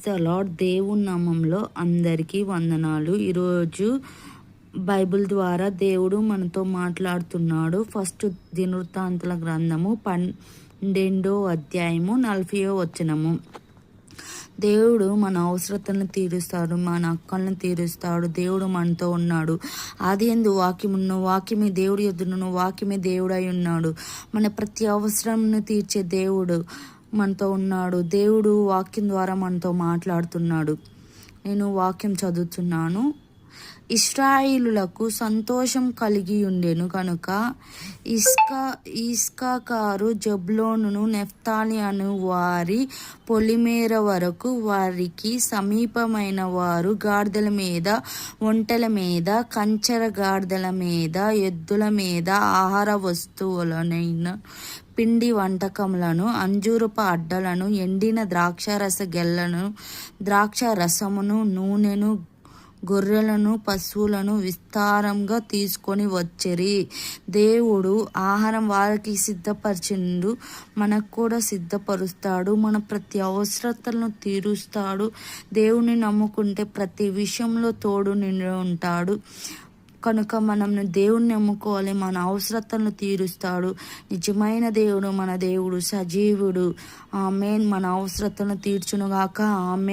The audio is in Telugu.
The lord. దేవుని నామంలో అందరికీ వందనాలు. ఈరోజు బైబిల్ ద్వారా దేవుడు మనతో మాట్లాడుతున్నాడు. ఫస్ట్ దినవృత్తాంతాల గ్రంథము 12వ అధ్యాయము 40వ వచనము. దేవుడు మన అవసరతలను తీరుస్తాడు, మన అక్కలను తీరుస్తాడు. దేవుడు మనతో ఉన్నాడు. ఆదియందు వాక్యమును, వాక్యమే దేవుడి యొద్దనున్న, వాక్యమే దేవుడై ఉన్నాడు. మన ప్రతి అవసరంను తీర్చే దేవుడు మనతో ఉన్నాడు. దేవుడు వాక్యం ద్వారా మనతో మాట్లాడుతున్నాడు. నేను వాక్యం చదువుతున్నాను. ఇశ్రాయేలులకు సంతోషం కలిగి ఉండెను కనుక ఇస్సాకారు, జెబూలూను, నఫ్తాలి అను వారి పొలిమేర వరకు వారికి సమీపమైన వారు గాడిదల మీద, ఒంటెల మీద, కంచర గాడిదల మీద, ఎద్దుల మీద ఆహార వస్తువులనైన పిండి వంటకములను, అంజూరపు అడ్డలను, ఎండిన ద్రాక్షారస గెల్లను, ద్రాక్ష రసమును, నూనెను, గొర్రెలను, పశువులను విస్తారంగా తీసుకొని వచ్చిరి. దేవుడు ఆహారం వారికి సిద్ధపరిచిండు, మనకు కూడా సిద్ధపరుస్తాడు. మన ప్రతి అవసరతలను తీరుస్తాడు. దేవుని నమ్ముకుంటే ప్రతి విషయంలో తోడు నిండి ఉంటాడు. కనుక మనం దేవుణ్ణి నమ్ముకోవాలి. మన అవసరతలను తీరుస్తాడు. నిజమైన దేవుడు మన దేవుడు, సజీవుడు. ఆమేన్. మన అవసరతలను తీర్చునుగాక. ఆమేన్.